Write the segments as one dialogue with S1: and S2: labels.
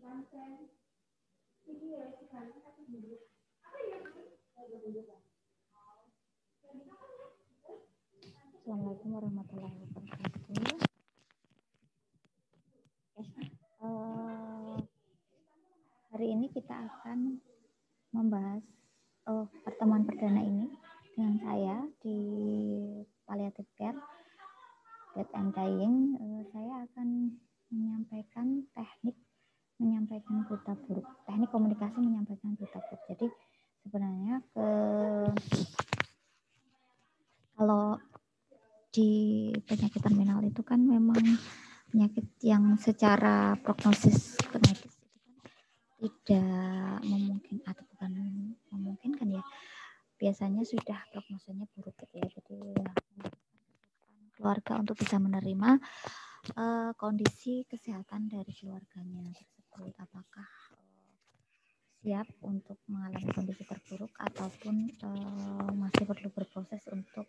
S1: Assalamualaikum warahmatullahi wabarakatuh. Hari ini kita akan membahas pertemuan perdana ini dengan saya di Palliative Care Death and Dying. Saya akan menyampaikan teknik menyampaikan berita buruk, teknik komunikasi menyampaikan berita buruk. Jadi sebenarnya kalau di penyakit terminal itu kan memang penyakit yang secara prognosis medis itu tidak memungkinkan atau bukan memungkinkan ya, biasanya sudah prognosanya buruk gitu ya. Jadi ya, keluarga untuk bisa menerima kondisi kesehatan dari keluarganya tersebut, apakah siap untuk mengalami kondisi terburuk ataupun masih perlu berproses untuk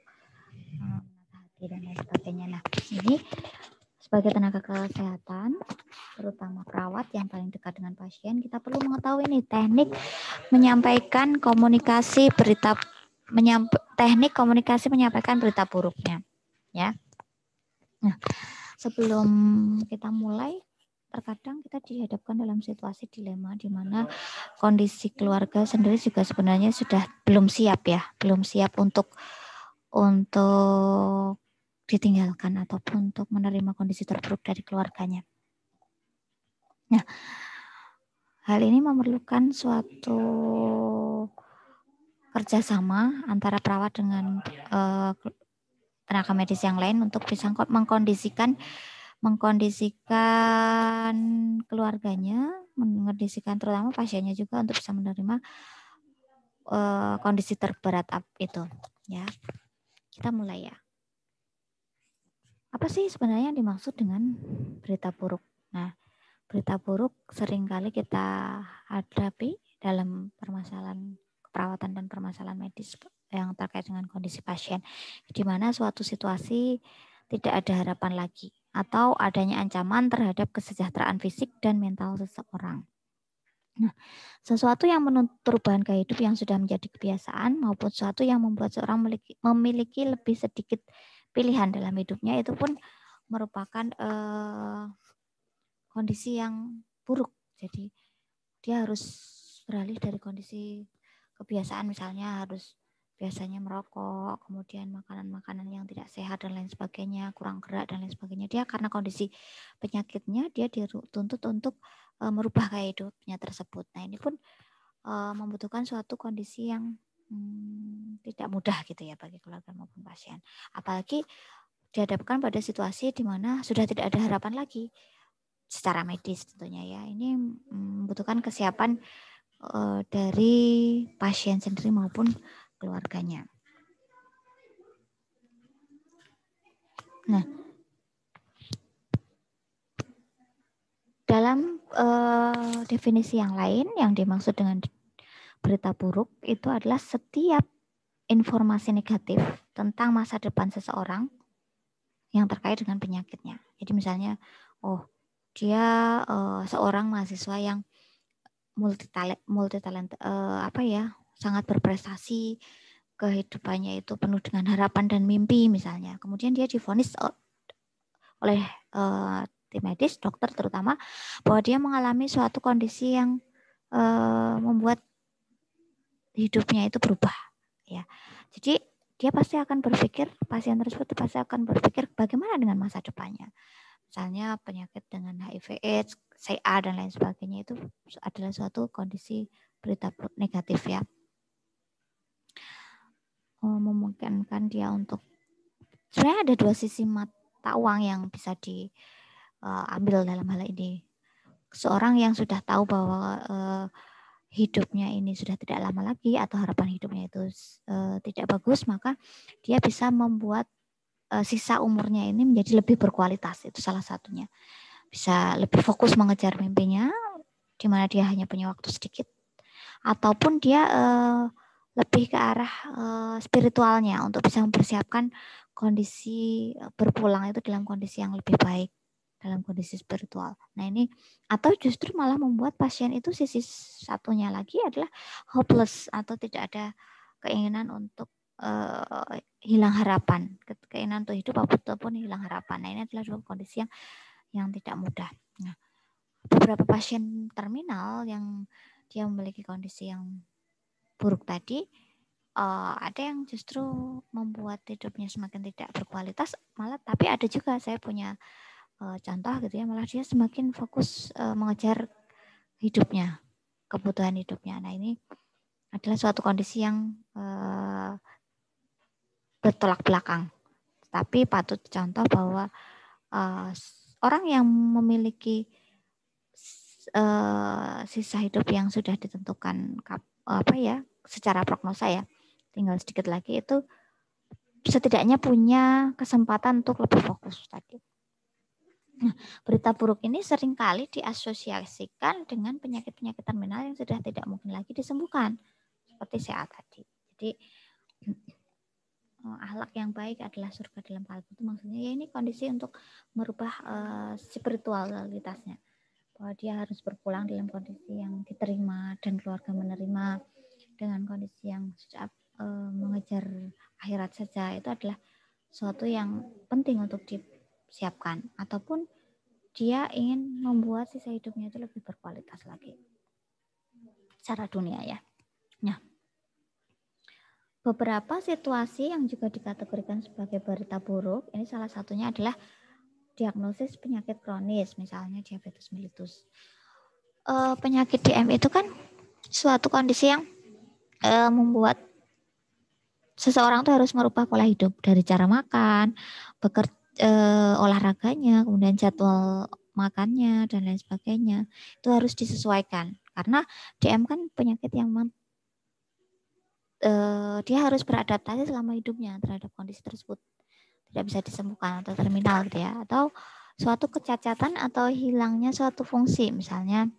S1: menata hati dan lain sebagainya. Nah, ini sebagai tenaga kesehatan, terutama perawat yang paling dekat dengan pasien, kita perlu mengetahui nih teknik menyampaikan komunikasi teknik komunikasi menyampaikan berita buruknya, ya. Nah, sebelum kita mulai, terkadang kita dihadapkan dalam situasi dilema di mana kondisi keluarga sendiri juga sebenarnya sudah belum siap untuk ditinggalkan ataupun untuk menerima kondisi terburuk dari keluarganya. Nah, hal ini memerlukan suatu kerjasama antara perawat dengan tenaga medis yang lain untuk bisa mengkondisikan keluarganya, mengkondisikan terutama pasiennya juga untuk bisa menerima kondisi terberat itu, ya. Kita mulai ya. Apa sih sebenarnya yang dimaksud dengan berita buruk? Nah, berita buruk seringkali kita hadapi dalam permasalahan keperawatan dan permasalahan medis yang terkait dengan kondisi pasien, di mana suatu situasi tidak ada harapan lagi atau adanya ancaman terhadap kesejahteraan fisik dan mental seseorang. Nah, sesuatu yang menuntut perubahan gaya hidup yang sudah menjadi kebiasaan maupun sesuatu yang membuat seorang memiliki lebih sedikit pilihan dalam hidupnya, itu pun merupakan kondisi yang buruk. Jadi dia harus beralih dari kondisi kebiasaan, misalnya harus biasanya merokok, kemudian makanan-makanan yang tidak sehat dan lain sebagainya, kurang gerak dan lain sebagainya. Dia karena kondisi penyakitnya, dia dituntut untuk merubah gaya hidupnya tersebut. Nah, ini pun membutuhkan suatu kondisi yang tidak mudah gitu ya bagi keluarga maupun pasien. Apalagi dihadapkan pada situasi di mana sudah tidak ada harapan lagi secara medis tentunya ya. Ini membutuhkan kesiapan dari pasien sendiri maupun keluarganya. Nah, dalam definisi yang lain yang dimaksud dengan berita buruk itu adalah setiap informasi negatif tentang masa depan seseorang yang terkait dengan penyakitnya. Jadi misalnya, dia seorang mahasiswa yang multitalent sangat berprestasi, kehidupannya itu penuh dengan harapan dan mimpi misalnya. Kemudian dia divonis oleh tim medis, dokter terutama, bahwa dia mengalami suatu kondisi yang membuat hidupnya itu berubah, ya. Jadi dia pasti akan berpikir, pasien tersebut pasti akan berpikir bagaimana dengan masa depannya. Misalnya penyakit dengan HIV/AIDS, CA dan lain sebagainya, itu adalah suatu kondisi berita negatif ya. Memungkinkan dia untuk, sebenarnya ada dua sisi mata uang yang bisa diambil dalam hal ini. Seorang yang sudah tahu bahwa hidupnya ini sudah tidak lama lagi atau harapan hidupnya itu tidak bagus, maka dia bisa membuat sisa umurnya ini menjadi lebih berkualitas. Itu salah satunya. Bisa lebih fokus mengejar mimpinya, di mana dia hanya punya waktu sedikit, ataupun dia lebih ke arah spiritualnya untuk bisa mempersiapkan kondisi berpulang itu dalam kondisi yang lebih baik. dalam kondisi spiritual. Nah ini, atau justru malah membuat pasien itu sisi satunya lagi adalah hopeless atau tidak ada keinginan untuk hilang harapan, keinginan untuk hidup ataupun hilang harapan. Nah ini adalah dua kondisi yang tidak mudah. Nah, beberapa pasien terminal yang dia memiliki kondisi yang buruk tadi, ada yang justru membuat hidupnya semakin tidak berkualitas, malah tapi ada juga saya punya contoh gitu ya, malah dia semakin fokus mengejar hidupnya, kebutuhan hidupnya. Nah ini adalah suatu kondisi yang bertolak belakang. Tapi patut dicontoh bahwa orang yang memiliki sisa hidup yang sudah ditentukan secara prognosa ya, tinggal sedikit lagi, itu setidaknya punya kesempatan untuk lebih fokus tadi. Nah, berita buruk ini seringkali diasosiasikan dengan penyakit-penyakit terminal yang sudah tidak mungkin lagi disembuhkan, seperti CA tadi. Jadi akhlak yang baik adalah surga dalam kalbu, itu maksudnya ya ini kondisi untuk merubah spiritualitasnya, bahwa dia harus berpulang dalam kondisi yang diterima dan keluarga menerima, dengan kondisi yang mengejar akhirat saja. Itu adalah suatu yang penting untuk disiapkan, ataupun dia ingin membuat sisa hidupnya itu lebih berkualitas lagi secara dunia ya. Nah, beberapa situasi yang juga dikategorikan sebagai berita buruk, ini salah satunya adalah diagnosis penyakit kronis, misalnya diabetes mellitus. Penyakit DM itu kan suatu kondisi yang membuat seseorang tuh harus merubah pola hidup, dari cara makan, olahraganya, kemudian jadwal makannya dan lain sebagainya. Itu harus disesuaikan karena DM kan penyakit yang dia harus beradaptasi selama hidupnya terhadap kondisi tersebut, tidak bisa disembuhkan atau terminal gitu ya, atau suatu kecacatan atau hilangnya suatu fungsi, misalnya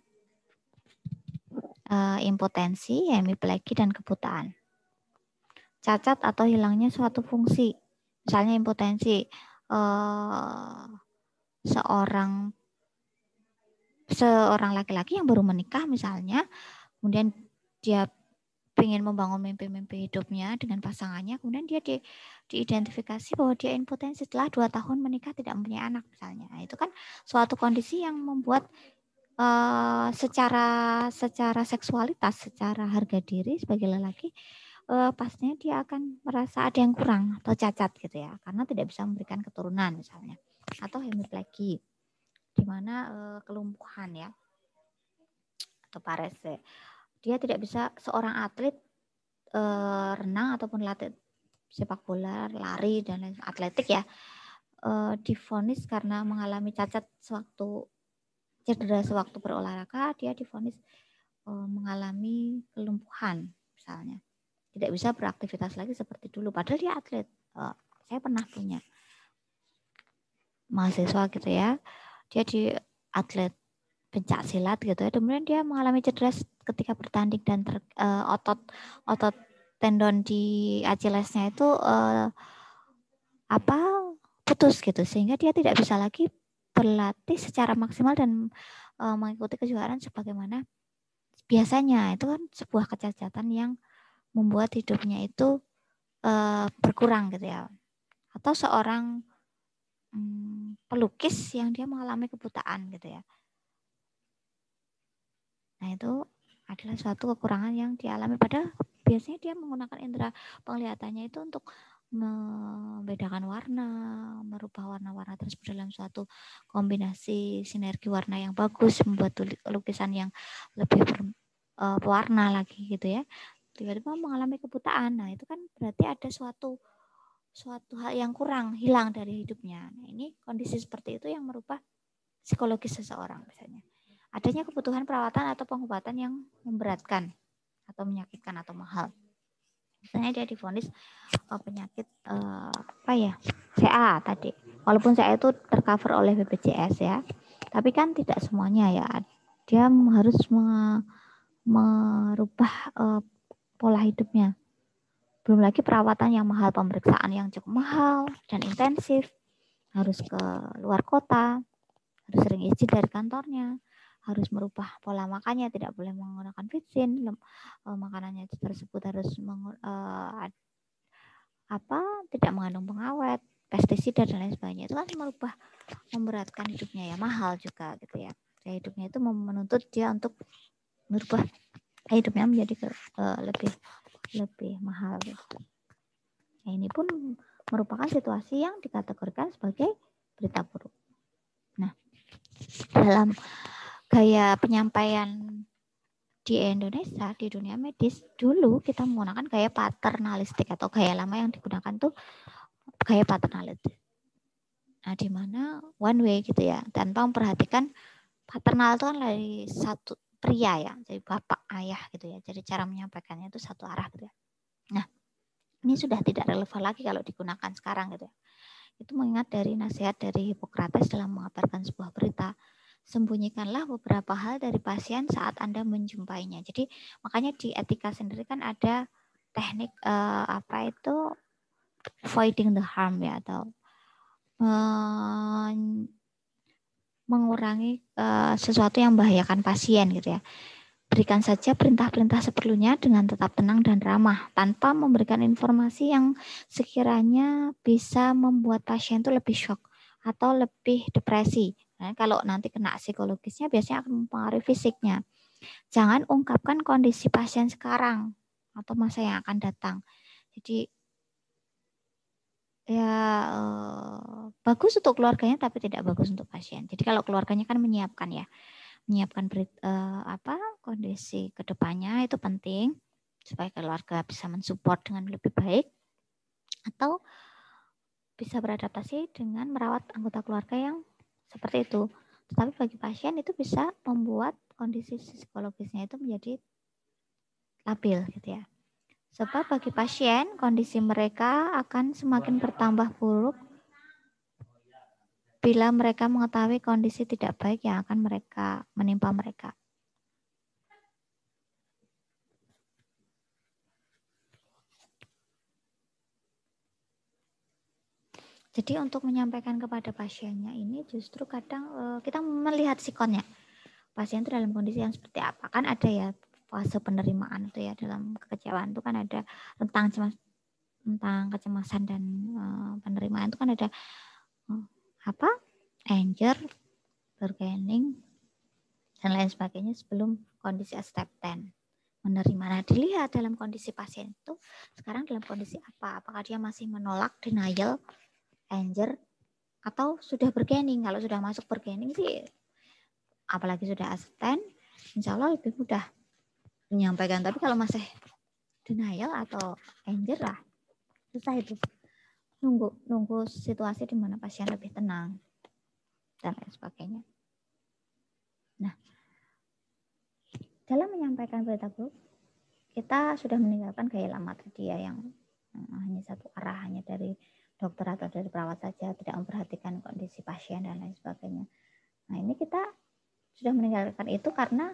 S1: impotensi, hemiplegi dan kebutaan. Cacat atau hilangnya suatu fungsi, misalnya impotensi, seorang laki-laki yang baru menikah misalnya, kemudian dia ingin membangun mimpi-mimpi hidupnya dengan pasangannya, kemudian dia diidentifikasi bahwa dia impotensi setelah 2 tahun menikah tidak mempunyai anak misalnya. Nah, itu kan suatu kondisi yang membuat secara seksualitas, secara harga diri sebagai lelaki, pastinya dia akan merasa ada yang kurang atau cacat gitu ya, karena tidak bisa memberikan keturunan misalnya, atau hemiplegi, di mana kelumpuhan ya, atau parese. Dia tidak bisa, seorang atlet renang ataupun latih sepak bola, lari dan lain atletik ya, divonis karena mengalami cacat sewaktu cedera sewaktu berolahraga, dia divonis mengalami kelumpuhan misalnya, tidak bisa beraktivitas lagi seperti dulu, padahal dia atlet. Saya pernah punya mahasiswa gitu ya, dia di atlet pencak silat gitu ya, kemudian dia mengalami cedera ketika bertanding dan otot tendon di Achillesnya itu putus gitu, sehingga dia tidak bisa lagi berlatih secara maksimal dan mengikuti kejuaraan sebagaimana biasanya. Itu kan sebuah kecacatan yang membuat hidupnya itu berkurang gitu ya. Atau seorang pelukis yang dia mengalami kebutaan gitu ya. Nah itu adalah suatu kekurangan yang dialami, padahal biasanya dia menggunakan indera penglihatannya itu untuk membedakan warna, merubah warna-warna tersebut dalam suatu kombinasi sinergi warna yang bagus, membuat lukisan yang lebih berwarna lagi gitu ya. Tiba-tiba mengalami kebutaan. Nah itu kan berarti ada suatu hal yang kurang, hilang dari hidupnya. Nah ini kondisi seperti itu yang merubah psikologis seseorang misalnya. Adanya kebutuhan perawatan atau pengobatan yang memberatkan atau menyakitkan atau mahal. Misalnya dia divonis penyakit CA tadi. Walaupun CA itu tercover oleh BPJS ya, tapi kan tidak semuanya ya. Dia harus merubah pola hidupnya. Belum lagi perawatan yang mahal, pemeriksaan yang cukup mahal dan intensif, harus ke luar kota. harus sering izin dari kantornya, harus merubah pola makannya, tidak boleh menggunakan vitsin, makanannya tersebut harus tidak mengandung pengawet, pestisida dan lain sebagainya. Itu kan memberatkan hidupnya ya, mahal juga gitu ya. Gaya hidupnya itu menuntut dia untuk merubah hidupnya menjadi lebih mahal gitu. Nah, ini pun merupakan situasi yang dikategorikan sebagai berita buruk. Nah, dalam gaya penyampaian di Indonesia, di dunia medis, dulu kita menggunakan gaya paternalistik atau gaya lama yang digunakan tuh gaya paternalistik. Nah, di mana one way gitu ya, tanpa memperhatikan paternal itu kan dari satu pria ya, jadi bapak, ayah gitu ya. Jadi cara menyampaikannya itu satu arah gitu ya. Nah, ini sudah tidak relevan lagi kalau digunakan sekarang gitu ya. Itu mengingat dari nasihat dari Hippocrates dalam mengabarkan sebuah berita, sembunyikanlah beberapa hal dari pasien saat Anda menjumpainya. Jadi makanya di etika sendiri kan ada teknik avoiding the harm ya, atau mengurangi sesuatu yang membahayakan pasien gitu ya. Berikan saja perintah-perintah seperlunya dengan tetap tenang dan ramah, tanpa memberikan informasi yang sekiranya bisa membuat pasien itu lebih shock atau lebih depresi. Nah, kalau nanti kena psikologisnya biasanya akan mempengaruhi fisiknya. Jangan ungkapkan kondisi pasien sekarang atau masa yang akan datang. Jadi ya bagus untuk keluarganya tapi tidak bagus untuk pasien. Jadi kalau keluarganya kan menyiapkan kondisi kedepannya itu penting supaya keluarga bisa mensupport dengan lebih baik atau bisa beradaptasi dengan merawat anggota keluarga yang seperti itu. Tetapi bagi pasien itu bisa membuat kondisi psikologisnya itu menjadi labil gitu ya. Sebab bagi pasien kondisi mereka akan semakin bertambah buruk bila mereka mengetahui kondisi tidak baik yang akan menimpa mereka. Jadi untuk menyampaikan kepada pasiennya ini justru kadang kita melihat sikonnya. Pasien itu dalam kondisi yang seperti apa. Kan ada ya fase penerimaan itu ya, dalam kekecewaan itu kan ada tentang kecemasan dan penerimaan itu kan ada anger, bargaining dan lain sebagainya sebelum kondisi acceptance, menerima. Nah, dilihat dalam kondisi pasien itu sekarang dalam kondisi apa? Apakah dia masih menolak, denial, anger, atau sudah bargaining? Kalau sudah masuk bargaining sih, apalagi sudah acceptance, insya Allah lebih mudah menyampaikan. Tapi kalau masih denial atau anger lah, susah itu. Nunggu situasi di mana pasien lebih tenang dan lain sebagainya. Nah, dalam menyampaikan berita buruk, kita sudah meninggalkan gaya lama tadi ya, yang hanya satu arah, hanya dari dokter atau dari perawat saja, tidak memperhatikan kondisi pasien dan lain sebagainya. Nah, ini kita sudah meninggalkan itu karena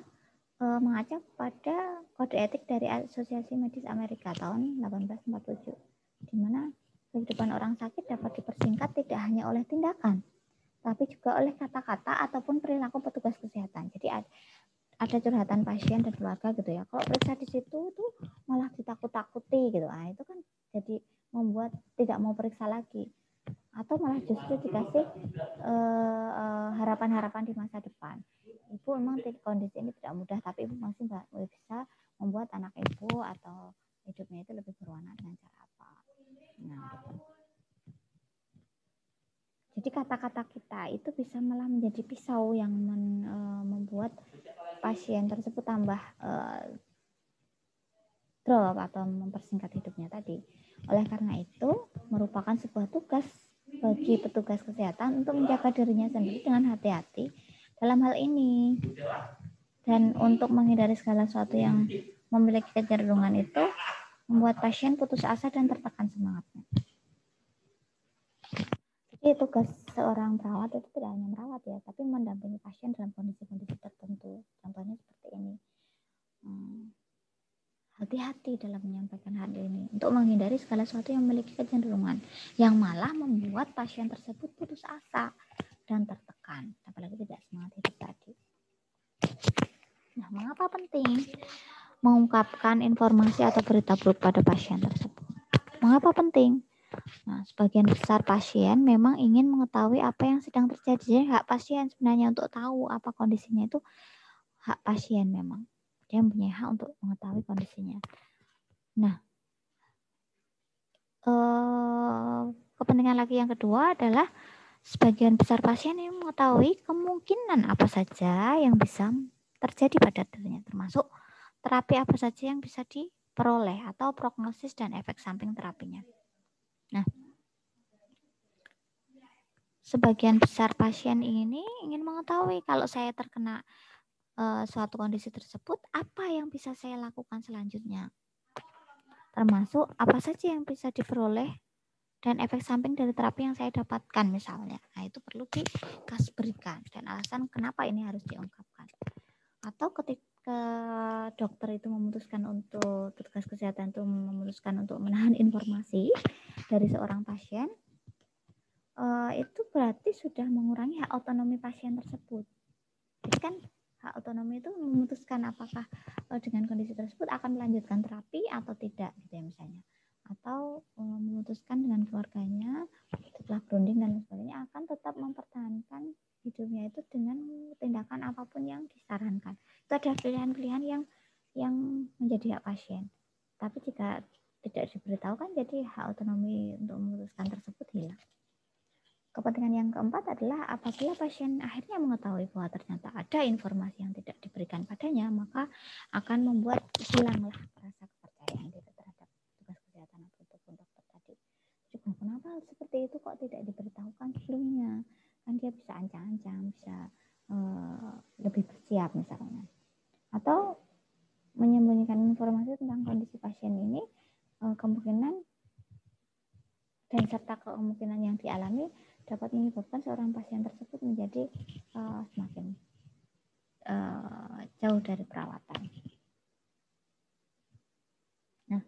S1: mengacu pada kode etik dari Asosiasi Medis Amerika tahun 1847, di mana kehidupan orang sakit dapat dipersingkat tidak hanya oleh tindakan, tapi juga oleh kata-kata ataupun perilaku petugas kesehatan. Jadi ada curhatan pasien dan keluarga gitu ya. Kalau periksa di situ tuh malah ditakut-takuti gitu. Nah, itu kan jadi membuat tidak mau periksa lagi. Atau malah justru dikasih harapan-harapan di masa depan. Ibu memang kondisi ini tidak mudah, tapi ibu masih bisa membuat anak ibu atau hidupnya itu lebih berwarna dengan cara apa. Nah, gitu. Jadi kata-kata kita itu bisa malah menjadi pisau yang membuat pasien tersebut tambah drop atau mempersingkat hidupnya tadi. Oleh karena itu, merupakan sebuah tugas bagi petugas kesehatan untuk menjaga dirinya sendiri dengan hati-hati dalam hal ini. Dan untuk menghindari segala sesuatu yang memiliki kecenderungan itu membuat pasien putus asa dan tertekan semangatnya. Jadi tugas seorang perawat itu tidak hanya merawat ya, tapi mendampingi pasien dalam kondisi-kondisi tertentu. Contohnya seperti ini. Hati-hati dalam menyampaikan hal ini untuk menghindari segala sesuatu yang memiliki kecenderungan yang malah membuat pasien tersebut putus asa dan tertekan, apalagi Mengapa penting mengungkapkan informasi atau berita buruk pada pasien tersebut? Mengapa penting? Nah, sebagian besar pasien memang ingin mengetahui apa yang sedang terjadi. Jadi hak pasien sebenarnya untuk tahu apa kondisinya itu hak pasien memang. Dia mempunyai hak untuk mengetahui kondisinya. Nah, kepentingan lagi yang kedua adalah sebagian besar pasien yang mengetahui kemungkinan apa saja yang bisa terjadi pada dirinya, termasuk terapi apa saja yang bisa diperoleh atau prognosis dan efek samping terapinya. Nah, sebagian besar pasien ini ingin mengetahui kalau saya terkena suatu kondisi tersebut, apa yang bisa saya lakukan selanjutnya, termasuk apa saja yang bisa diperoleh dan efek samping dari terapi yang saya dapatkan misalnya. Nah, itu perlu diberikan dan alasan kenapa ini harus diungkapkan. Atau ketika dokter itu memutuskan untuk petugas kesehatan itu memutuskan untuk menahan informasi dari seorang pasien, itu berarti sudah mengurangi hak otonomi pasien tersebut. Jadi kan hak otonomi itu memutuskan apakah dengan kondisi tersebut akan melanjutkan terapi atau tidak, gitu ya misalnya. Atau memutuskan dengan keluarganya setelah bonding dan sebagainya akan tetap mempertahankan hidupnya itu dengan tindakan apapun yang disarankan. Itu ada pilihan-pilihan yang menjadi hak pasien. Tapi jika tidak diberitahukan, jadi hak otonomi untuk memutuskan tersebut hilang. Kepentingan yang keempat adalah apabila pasien akhirnya mengetahui bahwa ternyata ada informasi yang tidak diberikan padanya, maka akan membuat hilanglah rasa kepercayaan diri terhadap petugas kesehatan ataupun dokter tadi. Juga kenapa seperti itu kok tidak diberitahukan sebelumnya? Kan dia bisa ancang-ancang, bisa lebih bersiap misalnya. Atau menyembunyikan informasi tentang kondisi pasien ini kemungkinan dan serta kemungkinan yang dialami dapat menyebabkan seorang pasien tersebut menjadi semakin jauh dari perawatan. Nah,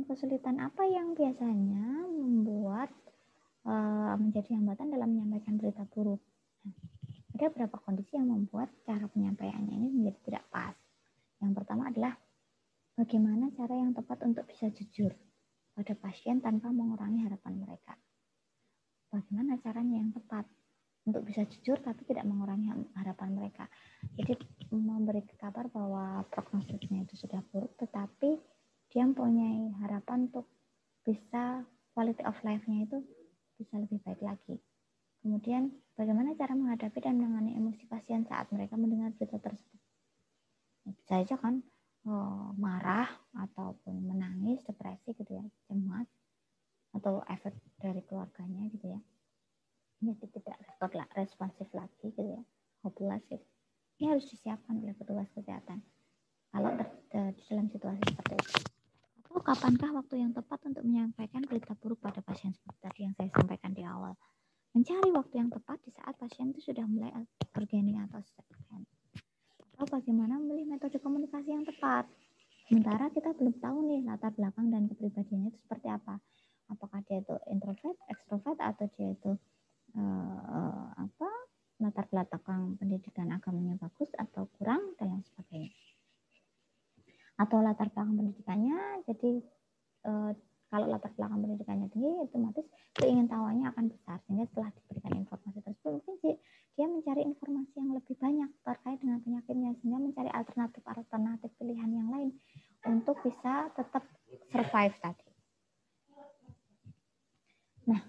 S1: kesulitan apa yang biasanya membuat menjadi hambatan dalam menyampaikan berita buruk? Nah, ada beberapa kondisi yang membuat cara penyampaiannya ini menjadi tidak pas. Yang pertama adalah bagaimana cara yang tepat untuk bisa jujur pada pasien tanpa mengurangi harapan mereka. Bagaimana caranya yang tepat untuk bisa jujur tapi tidak mengurangi harapan mereka. Jadi memberi kabar bahwa prognosisnya itu sudah buruk, tetapi dia mempunyai harapan untuk bisa quality of life-nya itu bisa lebih baik lagi. Kemudian bagaimana cara menghadapi dan menangani emosi pasien saat mereka mendengar berita tersebut. Bisa saja kan marah ataupun menangis, depresi gitu ya, cemas atau efek dari keluarganya gitu ya. Jadi tidak responsif lagi gitu ya, hopeless gitu. Ini harus disiapkan oleh petugas kesehatan kalau di dalam situasi seperti itu. Atau kapankah waktu yang tepat untuk menyampaikan berita buruk pada pasien seperti tadi yang saya sampaikan di awal. Mencari waktu yang tepat di saat pasien itu sudah mulai bergaining atau stagnan. Atau bagaimana memilih metode komunikasi yang tepat. Sementara kita belum tahu nih latar belakang dan kepribadiannya itu seperti apa. Apakah dia itu introvert, extrovert, atau dia itu latar belakang pendidikan agamanya bagus atau kurang dan lain sebagainya. Atau latar belakang pendidikannya, jadi kalau latar belakang pendidikannya tinggi, otomatis keingintahuannya akan besar. Sehingga setelah diberikan informasi tersebut, mungkin dia mencari informasi yang lebih banyak terkait dengan penyakitnya, sehingga mencari alternatif pilihan yang lain untuk bisa tetap survive tadi. Nah,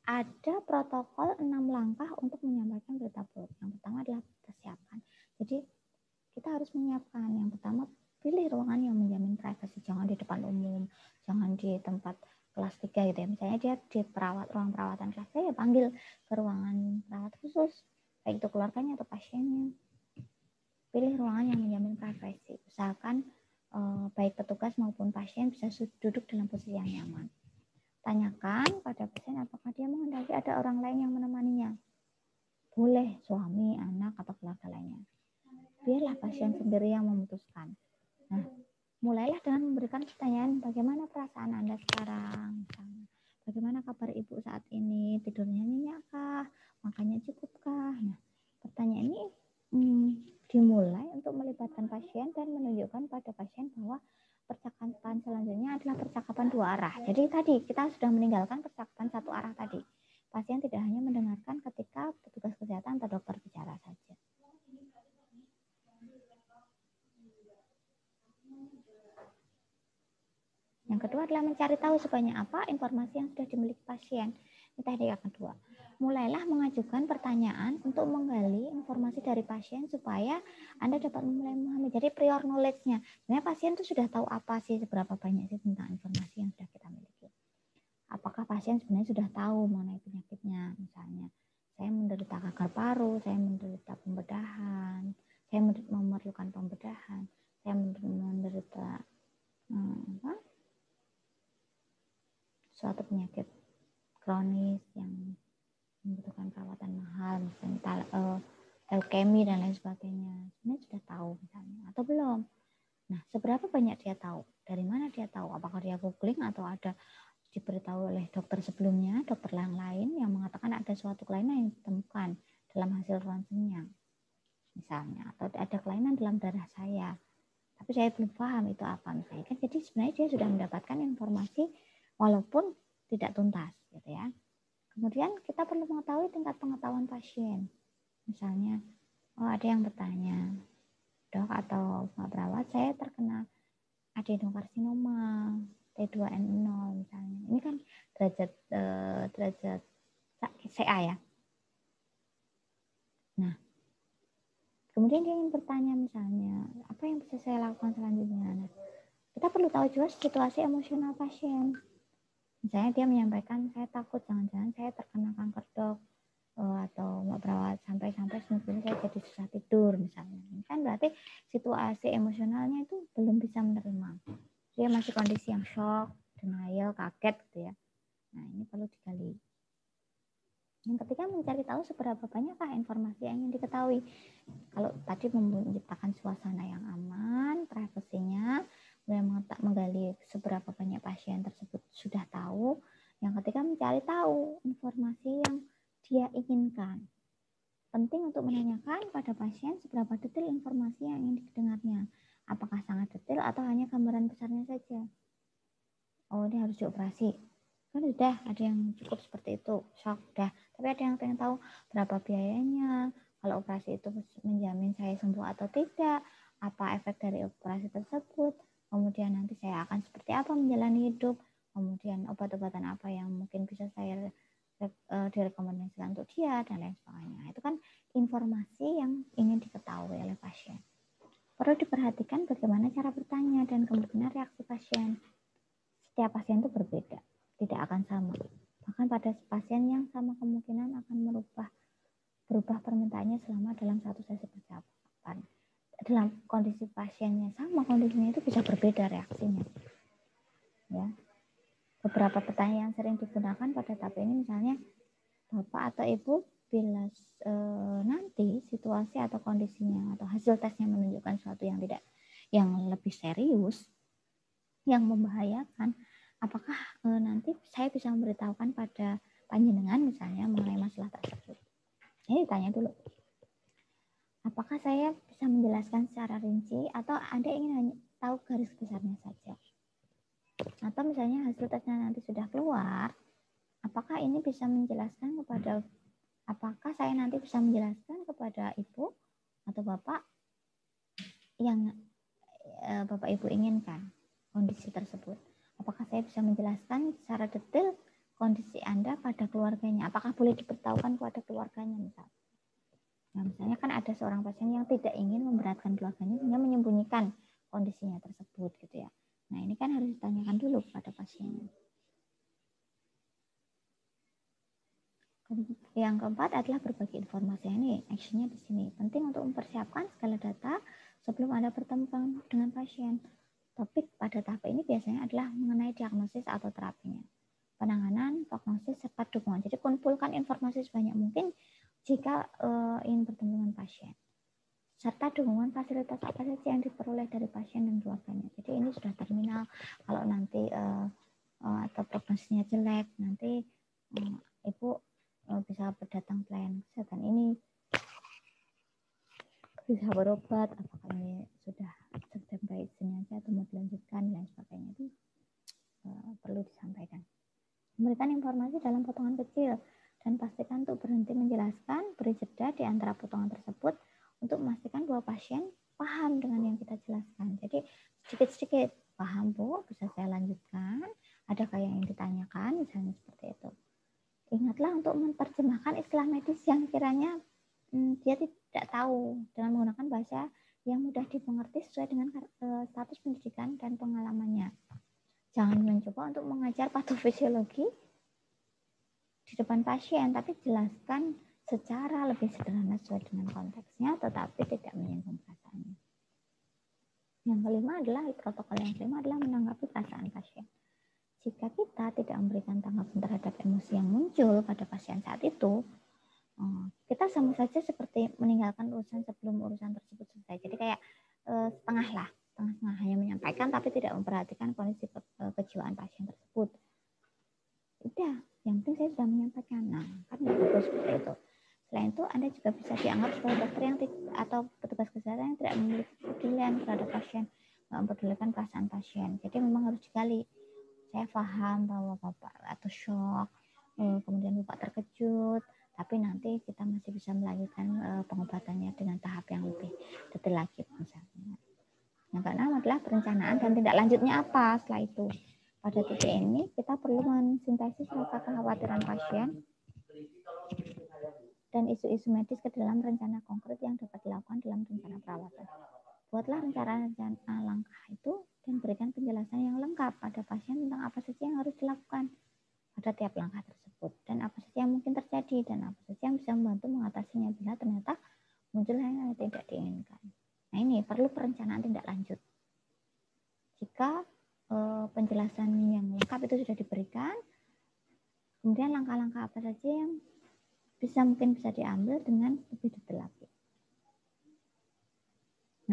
S1: ada protokol 6 langkah untuk menyampaikan berita buruk. Yang pertama adalah persiapan. Jadi kita harus menyiapkan. Yang pertama, pilih ruangan yang menjamin privasi. Jangan di depan umum, jangan di tempat kelas 3 gitu ya. Misalnya dia di ruang perawatan kelas 3, ya panggil ke ruangan perawat khusus, baik itu keluarganya atau pasiennya. Pilih ruangan yang menjamin privasi. Usahakan baik petugas maupun pasien bisa duduk dalam posisi yang nyaman. Tanyakan pada pasien apakah dia menghendaki ada orang lain yang menemaninya. Boleh suami, anak, atau keluarga lainnya. Biarlah pasien sendiri yang memutuskan. Nah, mulailah dengan memberikan pertanyaan, bagaimana perasaan Anda sekarang? Bagaimana kabar ibu saat ini? Tidurnya nyenyakkah? Makannya cukupkah? Nah, pertanyaan ini dimulai untuk untuk melibatkan pasien dan menunjukkan pada pasien bahwa percakapan selanjutnya adalah percakapan dua arah. Jadi tadi kita sudah meninggalkan percakapan satu arah tadi. Pasien tidak hanya mendengarkan ketika petugas kesehatan atau dokter bicara saja. Yang kedua adalah mencari tahu sebanyak apa informasi yang sudah dimiliki pasien. Ini teknik yang kedua. Mulailah mengajukan pertanyaan untuk menggali informasi dari pasien supaya Anda dapat mulai memahami. Jadi prior knowledge-nya. Sebenarnya pasien itu sudah tahu apa sih, seberapa banyak sih tentang informasi yang sudah kita miliki. Apakah pasien sebenarnya sudah tahu mengenai penyakitnya? Misalnya, saya menderita kanker paru, saya menderita pembedahan, saya memerlukan pembedahan, saya menderita suatu penyakit kronis yang membutuhkan perawatan mahal, misalnya leukemia dan lain sebagainya. Sebenarnya sudah tahu misalnya, atau belum? Nah, seberapa banyak dia tahu? Dari mana dia tahu? Apakah dia googling atau ada diberitahu oleh dokter sebelumnya, dokter yang lain yang mengatakan ada suatu kelainan yang ditemukan dalam hasil ronsennya, misalnya, atau ada kelainan dalam darah saya, tapi saya belum paham itu apa misalnya. Kan jadi sebenarnya dia sudah mendapatkan informasi walaupun tidak tuntas, gitu ya. Kemudian kita perlu mengetahui tingkat pengetahuan pasien. Misalnya, ada yang bertanya, dok atau Pak perawat, saya terkena adenokarsinoma T2N0 misalnya. Ini kan derajat CA ya. Nah, kemudian dia ingin bertanya misalnya, apa yang bisa saya lakukan selanjutnya? Nah, kita perlu tahu juga situasi emosional pasien. Misalnya dia menyampaikan, saya takut jangan-jangan saya terkena kanker dok, atau Mbak perawat sampai-sampai sebetulnya saya jadi susah tidur misalnya. Ini kan berarti situasi emosionalnya itu belum bisa menerima. Dia masih kondisi yang shock, denial, kaget gitu ya. Nah, ini perlu digali. Yang ketiga, mencari tahu seberapa banyakkah informasi yang ingin diketahui. Kalau tadi menciptakan suasana yang aman, privasinya, kemudian menggali seberapa banyak pasien tersebut sudah tahu. Yang ketiga, mencari tahu informasi yang dia inginkan. Penting untuk menanyakan pada pasien seberapa detail informasi yang ingin didengarnya. Apakah sangat detail atau hanya gambaran besarnya saja? Oh, ini harus dioperasi. Kan sudah ada yang cukup seperti itu, shock dah. Tapi ada yang pengen tahu berapa biayanya, kalau operasi itu menjamin saya sembuh atau tidak, apa efek dari operasi tersebut, kemudian nanti saya akan seperti apa menjalani hidup, kemudian obat-obatan apa yang mungkin bisa saya direkomendasikan untuk dia dan lain sebagainya. Itu kan informasi yang ingin diketahui oleh pasien. Perlu diperhatikan bagaimana cara bertanya dan kemungkinan reaksi pasien. Setiap pasien itu berbeda, tidak akan sama. Bahkan pada pasien yang sama kemungkinan akan berubah permintaannya selama dalam satu sesi percakapan. Dalam kondisi pasiennya sama, kondisinya itu bisa berbeda reaksinya. Ya. Beberapa pertanyaan yang sering digunakan pada tahap ini misalnya, Bapak atau Ibu bila nanti situasi atau kondisinya atau hasil tesnya menunjukkan sesuatu yang lebih serius, yang membahayakan, apakah nanti saya bisa memberitahukan pada panjenengan misalnya mengenai masalah tersebut? Ini ditanya dulu. Apakah saya bisa menjelaskan secara rinci atau Anda ingin hanya tahu garis besarnya saja? Atau misalnya hasil tesnya nanti sudah keluar, apakah ini bisa menjelaskan apakah saya nanti bisa menjelaskan kepada Ibu atau Bapak yang Bapak Ibu inginkan kondisi tersebut? Apakah saya bisa menjelaskan secara detail kondisi Anda pada keluarganya? Apakah boleh diberitahukan kepada keluarganya misalnya? Nah, misalnya kan ada seorang pasien yang tidak ingin memberatkan keluarganya sehingga menyembunyikan kondisinya tersebut gitu ya. Nah, ini kan harus ditanyakan dulu kepada pasiennya. Yang keempat adalah berbagi informasi. Ini actionnya di sini. Penting untuk mempersiapkan segala data sebelum Anda bertemu dengan pasien. Topik pada tahap ini biasanya adalah mengenai diagnosis atau terapinya, penanganan, prognosis, serta dukungan. Jadi kumpulkan informasi sebanyak mungkin jika ingin bertemu dengan pasien. Serta dukungan fasilitas apa saja yang diperoleh dari pasien dan keluarganya. Jadi ini sudah terminal. Kalau nanti atau prognosisnya jelek, nanti Ibu bisa berdatang pelayanan kesehatan ini bisa berobat, apakah ini sudah sampai sini aja atau mau dilanjutkan dan sebagainya, itu perlu disampaikan. Memberikan informasi dalam potongan kecil dan pastikan untuk berhenti menjelaskan, beri jeda di antara potongan tersebut untuk memastikan bahwa pasien paham dengan yang kita jelaskan. Jadi sedikit-sedikit, paham Bu, bisa saya lanjutkan, adakah yang ingin ditanyakan, misalnya seperti itu. Ingatlah untuk menerjemahkan istilah medis yang kiranya dia tidak tahu dengan menggunakan bahasa yang mudah dimengerti sesuai dengan status pendidikan dan pengalamannya. Jangan mencoba untuk mengajar patofisiologi di depan pasien, tapi jelaskan secara lebih sederhana sesuai dengan konteksnya, tetapi tidak menyinggung perasaannya. Yang kelima adalah protokol yang kelima adalah menanggapi perasaan pasien. Jika kita tidak memberikan tanggapan terhadap emosi yang muncul pada pasien saat itu, kita sama saja seperti meninggalkan urusan sebelum urusan tersebut selesai. Jadi kayak setengah hanya menyampaikan tapi tidak memperhatikan kondisi kejiwaan pasien tersebut. Udah, yang penting saya sudah menyampaikan. Nah, kan bagus seperti itu. Selain itu, Anda juga bisa dianggap sebagai dokter yang atau petugas kesehatan yang tidak memiliki kepedulian terhadap pasien, tidak mempedulikan perasaan pasien. Jadi memang harus digali. Saya paham bahwa Bapak atau shock, kemudian Bapak terkejut, tapi nanti kita masih bisa melanjutkan pengobatannya dengan tahap yang lebih detail lagi misalnya. Yang keenam adalah perencanaan dan tindak lanjutnya apa setelah itu. Pada titik ini kita perlu mensintesis rasa kekhawatiran pasien dan isu-isu medis ke dalam rencana konkret yang dapat dilakukan dalam rencana perawatan. Buatlah rencana langkah itu dan berikan penjelasan yang lengkap pada pasien tentang apa saja yang harus dilakukan pada tiap langkah tersebut dan apa saja yang mungkin terjadi dan apa saja yang bisa membantu mengatasinya bila ternyata muncul hal yang tidak diinginkan. Nah, ini perlu perencanaan tindak lanjut. Jika penjelasan yang lengkap itu sudah diberikan, kemudian langkah-langkah apa saja yang mungkin bisa diambil dengan lebih detail lagi.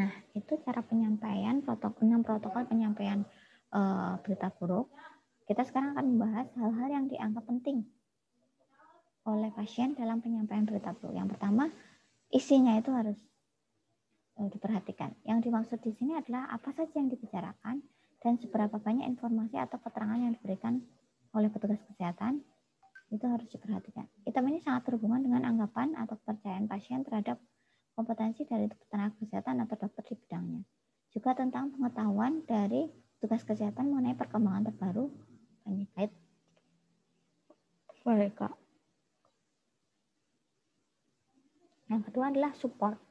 S1: Nah, itu cara penyampaian protokol penyampaian berita buruk. Kita sekarang akan membahas hal-hal yang dianggap penting oleh pasien dalam penyampaian berita buruk. Yang pertama, isinya itu harus diperhatikan. Yang dimaksud di sini adalah apa saja yang dibicarakan dan seberapa banyak informasi atau keterangan yang diberikan oleh petugas kesehatan, itu harus diperhatikan. Item ini sangat berhubungan dengan anggapan atau kepercayaan pasien terhadap kompetensi dari tenaga kesehatan atau dokter di bidangnya. Juga tentang pengetahuan dari petugas kesehatan mengenai perkembangan terbaru penyakit mereka. Yang kedua adalah support.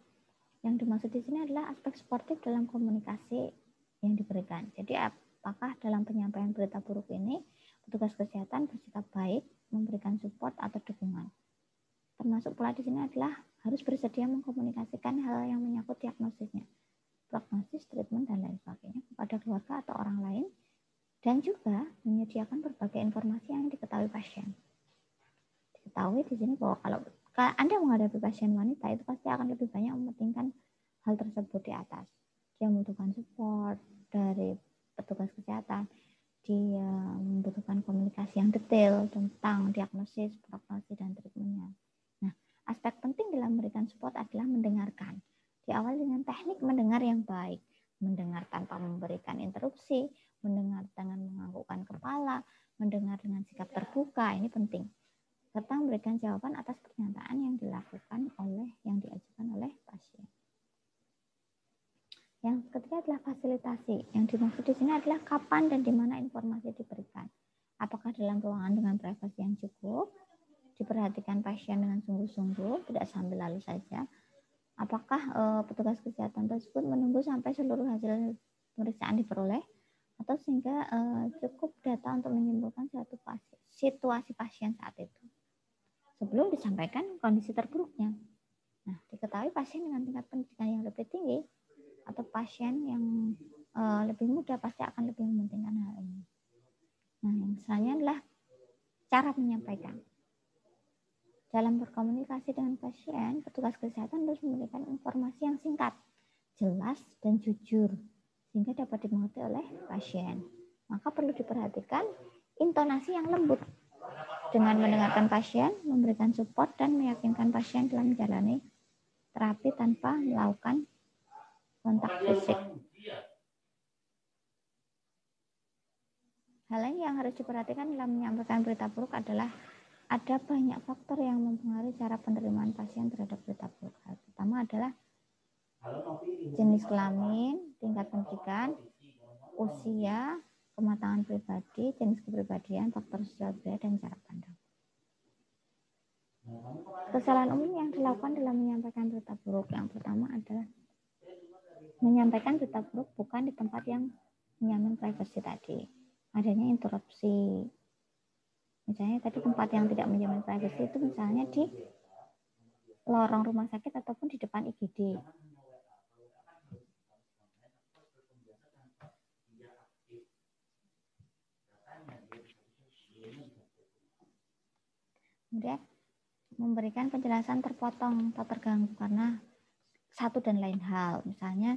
S1: Yang dimaksud di sini adalah aspek suportif dalam komunikasi yang diberikan. Jadi apakah dalam penyampaian berita buruk ini petugas kesehatan bersikap baik, memberikan support atau dukungan. Termasuk pula di sini adalah harus bersedia mengkomunikasikan hal yang menyangkut diagnosisnya, prognosis, treatment, dan lain sebagainya kepada keluarga atau orang lain, dan juga menyediakan berbagai informasi yang diketahui pasien. Diketahui di sini bahwa kalau Anda menghadapi pasien wanita, itu pasti akan lebih banyak mementingkan hal tersebut di atas. Dia membutuhkan support dari petugas kesehatan, dia membutuhkan komunikasi yang detail tentang diagnosis, prognosis, dan treatmentnya. Nah, aspek penting dalam memberikan support adalah mendengarkan. Diawali dengan teknik mendengar yang baik, mendengar tanpa memberikan interupsi, mendengar dengan menganggukkan kepala, mendengar dengan sikap terbuka, ini penting. Serta memberikan jawaban atas pernyataan yang diajukan oleh pasien. Yang ketiga adalah fasilitasi. Yang dimaksud di sini adalah kapan dan di mana informasi diberikan. Apakah dalam ruangan dengan privasi yang cukup, diperhatikan pasien dengan sungguh-sungguh, tidak sambil lalu saja. Apakah petugas kesehatan tersebut menunggu sampai seluruh hasil pemeriksaan diperoleh, atau sehingga cukup data untuk menyimpulkan suatu situasi pasien saat itu sebelum disampaikan kondisi terburuknya. Nah, diketahui pasien dengan tingkat pendidikan yang lebih tinggi atau pasien yang lebih muda pasti akan lebih mementingkan hal ini. Nah, yang selanjutnya adalah cara menyampaikan. Dalam berkomunikasi dengan pasien, petugas kesehatan harus memberikan informasi yang singkat, jelas, dan jujur, sehingga dapat dimengerti oleh pasien. Maka perlu diperhatikan intonasi yang lembut, dengan mendengarkan pasien, memberikan support, dan meyakinkan pasien dalam menjalani terapi tanpa melakukan kontak fisik. Hal lain yang harus diperhatikan dalam menyampaikan berita buruk adalah ada banyak faktor yang mempengaruhi cara penerimaan pasien terhadap berita buruk. Hal pertama adalah jenis kelamin, tingkat pendidikan, usia, kematangan pribadi, jenis kepribadian, faktor sosial budaya, dan cara pandang. Kesalahan umum yang dilakukan dalam menyampaikan berita buruk yang pertama adalah menyampaikan berita buruk bukan di tempat yang menjamin privasi tadi. Adanya interupsi. Misalnya tadi tempat yang tidak menjamin privasi itu misalnya di lorong rumah sakit ataupun di depan IGD. Kemudian memberikan penjelasan terpotong atau terganggu karena satu dan lain hal. Misalnya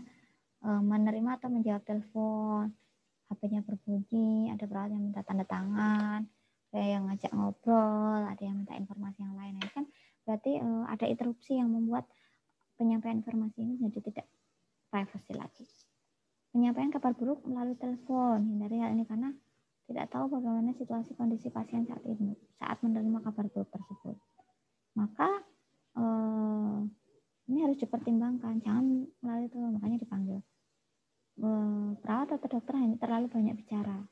S1: menerima atau menjawab telepon, HP-nya berbunyi, ada perawat yang minta tanda tangan, ada yang ngajak ngobrol, ada yang minta informasi yang lain. Nah, kan berarti ada interupsi yang membuat penyampaian informasi ini jadi tidak privasi lagi. Penyampaian kabar buruk melalui telepon, hindari hal ini karena tidak tahu bagaimana situasi kondisi pasien saat ini saat menerima kabar buruk tersebut. Maka ini harus dipertimbangkan, jangan melalui telepon, makanya dipanggil. Perawat atau dokter hanya terlalu banyak bicara.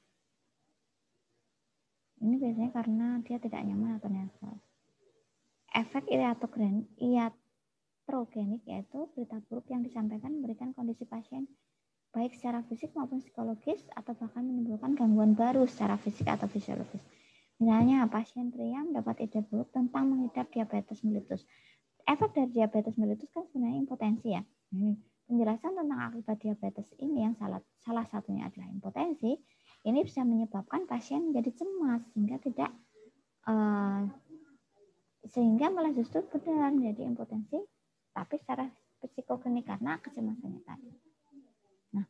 S1: Ini biasanya karena dia tidak nyaman atau nervous. Efek iatrogenik yaitu berita buruk yang disampaikan memberikan kondisi pasien baik secara fisik maupun psikologis atau bahkan menimbulkan gangguan baru secara fisik atau fisiologis. Misalnya pasien pria mendapat ide buruk tentang mengidap diabetes mellitus. Efek dari diabetes mellitus kan sebenarnya impotensi ya. Penjelasan tentang akibat diabetes ini yang salah satunya adalah impotensi, ini bisa menyebabkan pasien menjadi cemas sehingga malah justru benar menjadi impotensi, tapi secara psikogenik karena kecemasannya tadi. Nah,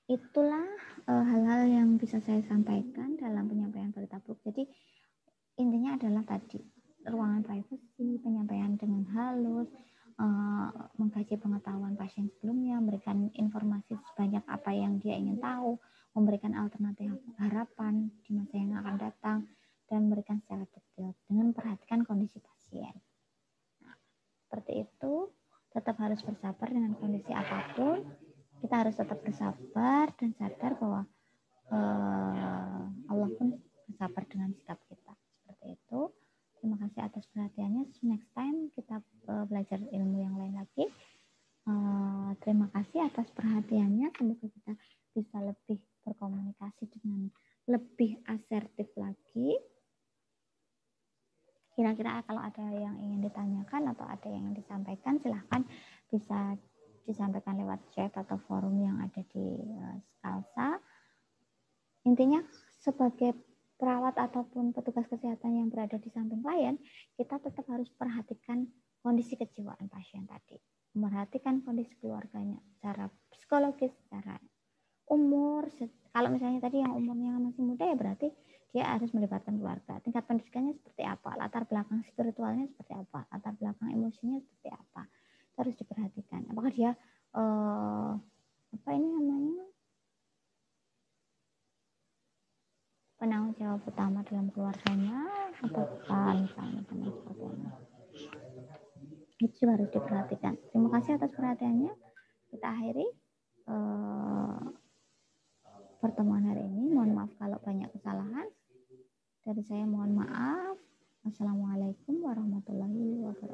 S1: itulah hal-hal yang bisa saya sampaikan dalam penyampaian berita buruk. Jadi intinya adalah tadi ruangan privasi, penyampaian dengan halus, mengkaji pengetahuan pasien sebelumnya, memberikan informasi sebanyak apa yang dia ingin tahu, memberikan alternatif harapan di masa yang akan datang, dan memberikan secara detail dengan memperhatikan kondisi pasien. Nah, seperti itu, tetap harus bersabar dengan kondisi apapun. Kita harus tetap bersabar dan sadar bahwa Allah pun bersabar dengan sikap kita. Seperti itu. Terima kasih atas perhatiannya. Next time kita belajar ilmu yang lain lagi. Terima kasih atas perhatiannya. Semoga kita bisa lebih berkomunikasi dengan lebih asertif lagi. Kira-kira kalau ada yang ingin ditanyakan atau ada yang ingin disampaikan, silahkan bisa disampaikan lewat chat atau forum yang ada di Skalsa. Intinya sebagai perawat ataupun petugas kesehatan yang berada di samping klien, kita tetap harus perhatikan kondisi kejiwaan pasien tadi. Memperhatikan kondisi keluarganya secara psikologis, secara umur. Kalau misalnya tadi yang umurnya masih muda ya berarti dia harus melibatkan keluarga. Tingkat pendidikannya seperti apa, latar belakang spiritualnya seperti apa, latar belakang emosinya seperti apa. Itu harus diperhatikan. Apakah dia penanggung jawab utama dalam keluarganya atau bukan, misalnya seperti ini. Itu juga harus diperhatikan. Terima kasih atas perhatiannya. Kita akhiri pertemuan hari ini. Mohon maaf kalau banyak kesalahan. Dari saya mohon maaf. Wassalamualaikum warahmatullahi wabarakatuh.